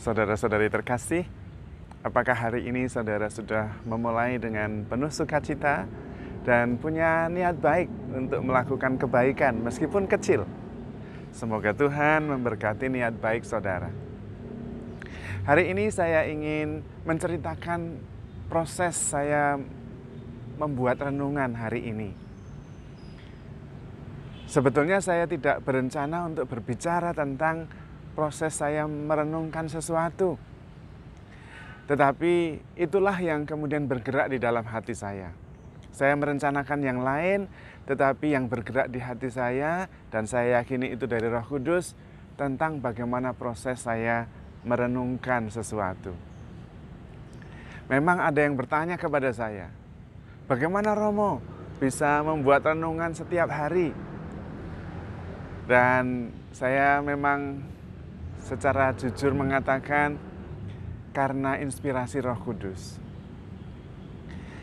Saudara-saudari terkasih, apakah hari ini saudara sudah memulai dengan penuh sukacita dan punya niat baik untuk melakukan kebaikan meskipun kecil? Semoga Tuhan memberkati niat baik saudara. Hari ini saya ingin menceritakan proses saya membuat renungan hari ini. Sebetulnya saya tidak berencana untuk berbicara tentang proses saya merenungkan sesuatu. Tetapi itulah yang kemudian bergerak di dalam hati saya. Saya merencanakan yang lain, tetapi yang bergerak di hati saya, dan saya yakini itu dari Roh Kudus, tentang bagaimana proses saya merenungkan sesuatu. Memang ada yang bertanya kepada saya, bagaimana Romo bisa membuat renungan setiap hari? Dan saya memang secara jujur mengatakan karena inspirasi Roh Kudus.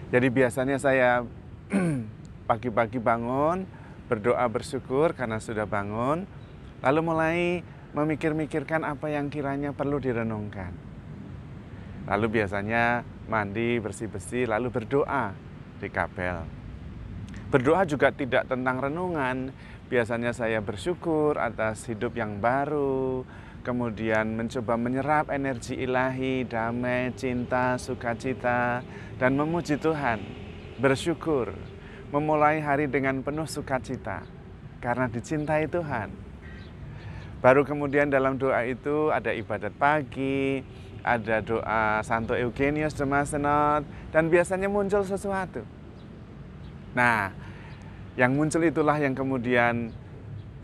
Jadi biasanya saya pagi-pagi bangun, berdoa bersyukur karena sudah bangun, lalu mulai memikir-mikirkan apa yang kiranya perlu direnungkan. Lalu biasanya mandi, bersih-bersih, lalu berdoa di kapel. Berdoa juga tidak tentang renungan. Biasanya saya bersyukur atas hidup yang baru, kemudian mencoba menyerap energi ilahi, damai, cinta, sukacita, dan memuji Tuhan, bersyukur, memulai hari dengan penuh sukacita, karena dicintai Tuhan. Baru kemudian dalam doa itu ada ibadat pagi, ada doa Santo Eugenius de Mazenod, dan biasanya muncul sesuatu. Nah, yang muncul itulah yang kemudian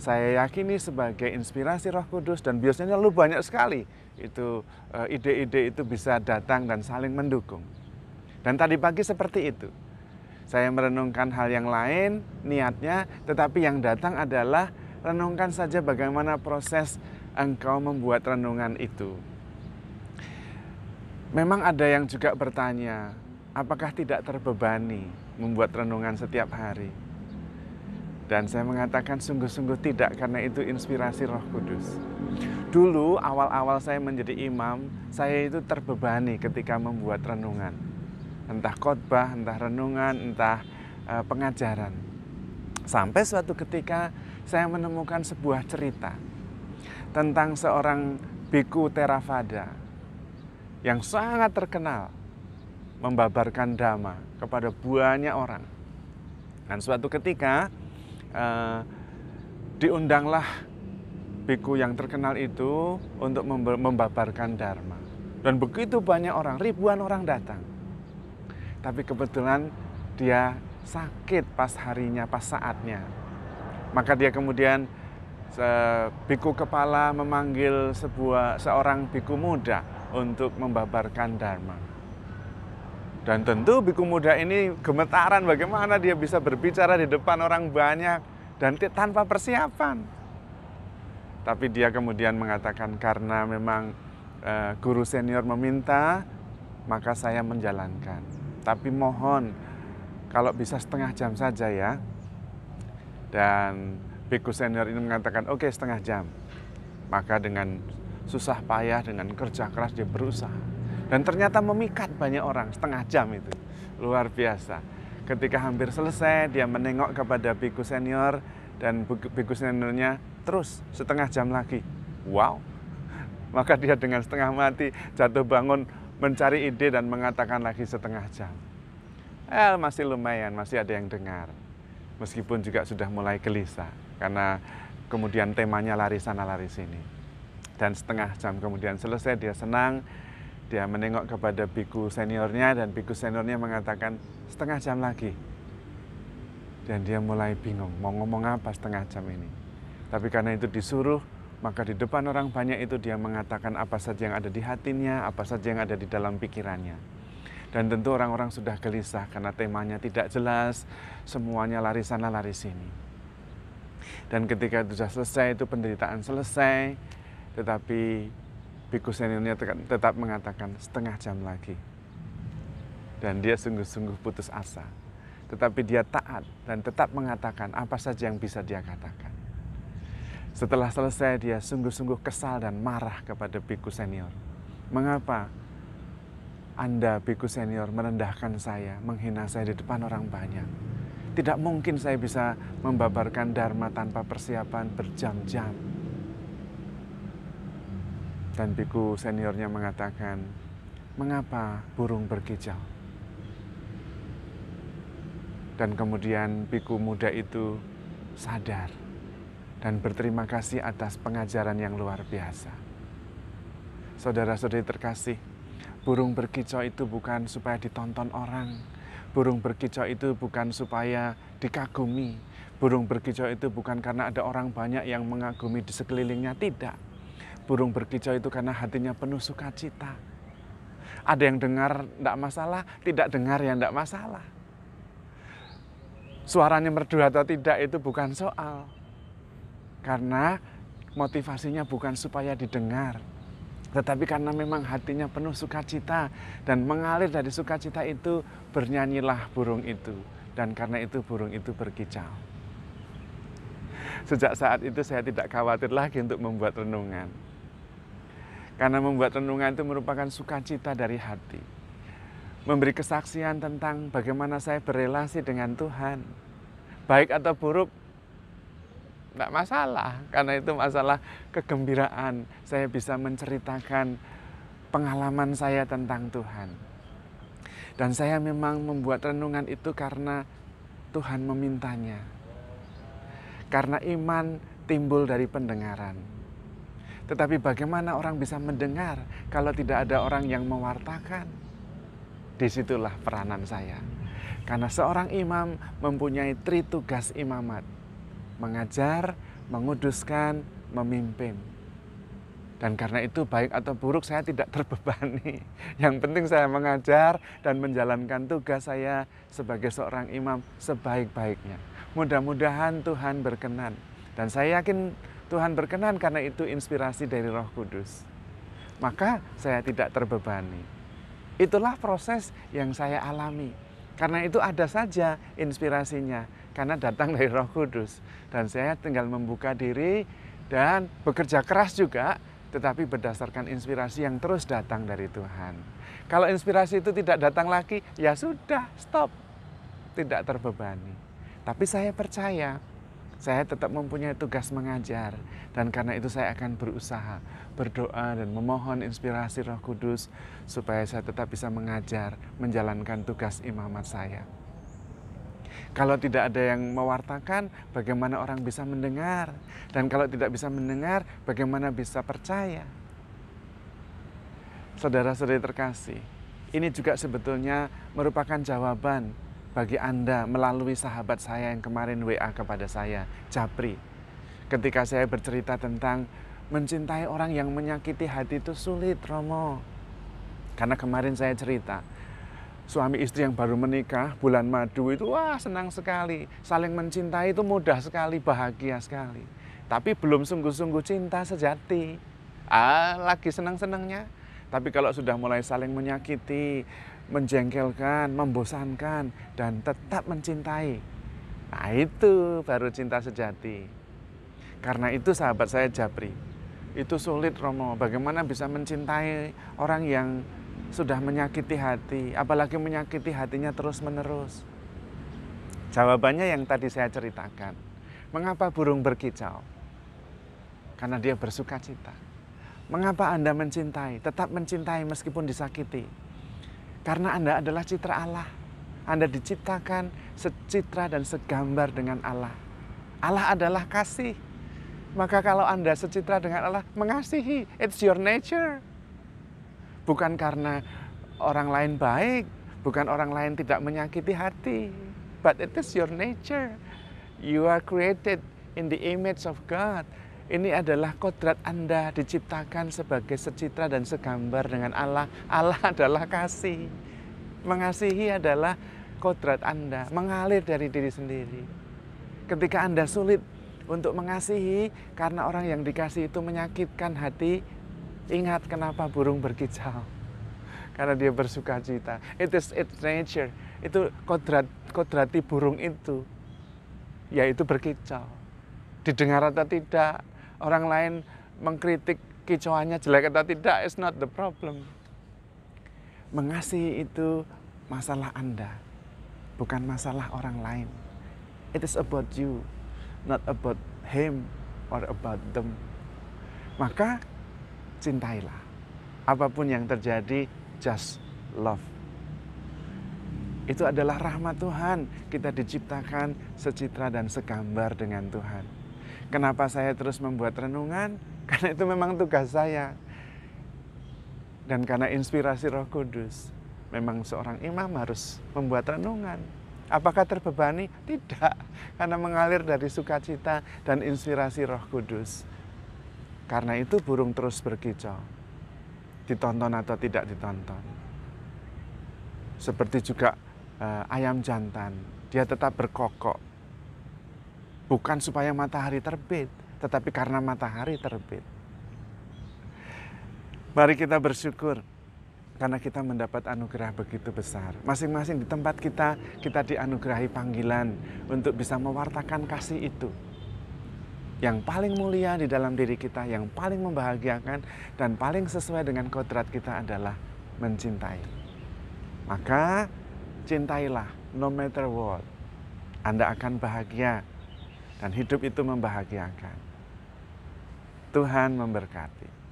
saya yakini sebagai inspirasi Roh Kudus, dan biasanya lu banyak sekali itu ide-ide itu bisa datang dan saling mendukung. Dan tadi pagi seperti itu. Saya merenungkan hal yang lain niatnya, tetapi yang datang adalah renungkan saja bagaimana proses engkau membuat renungan itu. Memang ada yang juga bertanya, apakah tidak terbebani membuat renungan setiap hari? Dan saya mengatakan sungguh-sungguh tidak, karena itu inspirasi Roh Kudus. Dulu awal-awal saya menjadi imam, saya itu terbebani ketika membuat renungan. Entah khotbah, entah renungan, entah pengajaran. Sampai suatu ketika saya menemukan sebuah cerita tentang seorang biku Theravada yang sangat terkenal membabarkan dhamma kepada banyak orang. Dan suatu ketika diundanglah biku yang terkenal itu untuk membabarkan dharma. Dan begitu banyak orang, ribuan orang datang. Tapi kebetulan dia sakit pas harinya, pas saatnya. Maka dia kemudian biku kepala memanggil seorang biku muda untuk membabarkan dharma. Dan tentu biku muda ini gemetaran bagaimana dia bisa berbicara di depan orang banyak dan tanpa persiapan. Tapi dia kemudian mengatakan karena memang guru senior meminta, maka saya menjalankan. Tapi mohon kalau bisa setengah jam saja ya. Dan biku senior ini mengatakan oke, setengah jam. Maka dengan susah payah, dengan kerja keras dia berusaha. Dan ternyata memikat banyak orang, setengah jam itu. Luar biasa. Ketika hampir selesai, dia menengok kepada biku senior, dan biku seniornya terus setengah jam lagi. Wow. Maka dia dengan setengah mati jatuh bangun mencari ide dan mengatakan lagi setengah jam. Masih lumayan, masih ada yang dengar. Meskipun juga sudah mulai gelisah, karena kemudian temanya lari sana lari sini. Dan setengah jam kemudian selesai, dia senang. Dia menengok kepada biku seniornya, dan biku seniornya mengatakan setengah jam lagi. Dan dia mulai bingung mau ngomong apa setengah jam ini. Tapi karena itu disuruh, maka di depan orang banyak itu dia mengatakan apa saja yang ada di hatinya, apa saja yang ada di dalam pikirannya. Dan tentu orang-orang sudah gelisah karena temanya tidak jelas, semuanya lari sana lari sini. Dan ketika itu sudah selesai, itu penderitaan selesai, tetapi biku seniornya tetap mengatakan setengah jam lagi. Dan dia sungguh-sungguh putus asa. Tetapi dia taat dan tetap mengatakan apa saja yang bisa dia katakan. Setelah selesai dia sungguh-sungguh kesal dan marah kepada biku senior. Mengapa Anda, biku senior, merendahkan saya, menghina saya di depan orang banyak? Tidak mungkin saya bisa membabarkan dharma tanpa persiapan berjam-jam. Dan biku seniornya mengatakan, mengapa burung berkicau? Dan kemudian biku muda itu sadar dan berterima kasih atas pengajaran yang luar biasa. Saudara-saudari terkasih, burung berkicau itu bukan supaya ditonton orang. Burung berkicau itu bukan supaya dikagumi. Burung berkicau itu bukan karena ada orang banyak yang mengagumi di sekelilingnya, tidak. Burung berkicau itu karena hatinya penuh sukacita. Ada yang dengar tidak masalah, tidak dengar ya tidak masalah. Suaranya merdu atau tidak itu bukan soal. Karena motivasinya bukan supaya didengar, tetapi karena memang hatinya penuh sukacita. Dan mengalir dari sukacita itu, bernyanyilah burung itu. Dan karena itu burung itu berkicau. Sejak saat itu saya tidak khawatir lagi untuk membuat renungan. Karena membuat renungan itu merupakan sukacita dari hati. Memberi kesaksian tentang bagaimana saya berelasi dengan Tuhan. Baik atau buruk, tidak masalah. Karena itu masalah kegembiraan. Saya bisa menceritakan pengalaman saya tentang Tuhan. Dan saya memang membuat renungan itu karena Tuhan memintanya. Karena iman timbul dari pendengaran. Tetapi bagaimana orang bisa mendengar kalau tidak ada orang yang mewartakan? Disitulah peranan saya. Karena seorang imam mempunyai tugas imamat. Mengajar, menguduskan, memimpin. Dan karena itu baik atau buruk saya tidak terbebani. Yang penting saya mengajar dan menjalankan tugas saya sebagai seorang imam sebaik-baiknya. Mudah-mudahan Tuhan berkenan. Dan saya yakin Tuhan berkenan karena itu inspirasi dari Roh Kudus. Maka saya tidak terbebani. Itulah proses yang saya alami. Karena itu ada saja inspirasinya. Karena datang dari Roh Kudus. Dan saya tinggal membuka diri dan bekerja keras juga. Tetapi berdasarkan inspirasi yang terus datang dari Tuhan. Kalau inspirasi itu tidak datang lagi, ya sudah, stop. Tidak terbebani. Tapi saya percaya, saya tetap mempunyai tugas mengajar. Dan karena itu saya akan berusaha, berdoa dan memohon inspirasi Roh Kudus supaya saya tetap bisa mengajar, menjalankan tugas imamat saya. Kalau tidak ada yang mewartakan, bagaimana orang bisa mendengar? Dan kalau tidak bisa mendengar, bagaimana bisa percaya? Saudara-saudari terkasih, ini juga sebetulnya merupakan jawaban bagi Anda melalui sahabat saya yang kemarin WA kepada saya, Japri. Ketika saya bercerita tentang mencintai orang yang menyakiti hati itu sulit, Romo. Karena kemarin saya cerita, suami istri yang baru menikah, bulan madu itu wah senang sekali. Saling mencintai itu mudah sekali, bahagia sekali. Tapi belum sungguh-sungguh cinta sejati. Lagi senang-senangnya. Tapi kalau sudah mulai saling menyakiti, menjengkelkan, membosankan, dan tetap mencintai. Nah itu baru cinta sejati. Karena itu sahabat saya Japri, itu sulit Romo. Bagaimana bisa mencintai orang yang sudah menyakiti hati, apalagi menyakiti hatinya terus-menerus? Jawabannya yang tadi saya ceritakan. Mengapa burung berkicau? Karena dia bersuka cita. Mengapa Anda mencintai? Tetap mencintai meskipun disakiti. Karena Anda adalah citra Allah. Anda diciptakan secitra dan segambar dengan Allah. Allah adalah kasih. Maka kalau Anda secitra dengan Allah, mengasihi. It's your nature. Bukan karena orang lain baik, bukan orang lain tidak menyakiti hati, but it is your nature. You are created in the image of God. Ini adalah kodrat Anda, diciptakan sebagai secitra dan segambar dengan Allah. Allah adalah kasih. Mengasihi adalah kodrat Anda, mengalir dari diri sendiri. Ketika Anda sulit untuk mengasihi karena orang yang dikasih itu menyakitkan hati, ingat kenapa burung berkicau. Karena dia bersuka cita. It is its nature. Itu kodrati burung itu, yaitu berkicau. Didengar atau tidak, orang lain mengkritik kicauannya jelek atau tidak is not the problem. Mengasihi itu masalah Anda, bukan masalah orang lain. It is about you, not about him or about them. Maka cintailah. Apapun yang terjadi, just love. Itu adalah rahmat Tuhan. Kita diciptakan secitra dan segambar dengan Tuhan. Kenapa saya terus membuat renungan? Karena itu memang tugas saya. Dan karena inspirasi Roh Kudus, memang seorang imam harus membuat renungan. Apakah terbebani? Tidak. Karena mengalir dari sukacita dan inspirasi Roh Kudus. Karena itu burung terus berkicau. Ditonton atau tidak ditonton. Seperti juga ayam jantan, dia tetap berkokok. Bukan supaya matahari terbit, tetapi karena matahari terbit. Mari kita bersyukur karena kita mendapat anugerah begitu besar. Masing-masing di tempat kita dianugerahi panggilan untuk bisa mewartakan kasih itu. Yang paling mulia di dalam diri kita, yang paling membahagiakan dan paling sesuai dengan kodrat kita adalah mencintai. Maka cintailah no matter what. Anda akan bahagia dan hidup itu membahagiakan. Tuhan memberkati.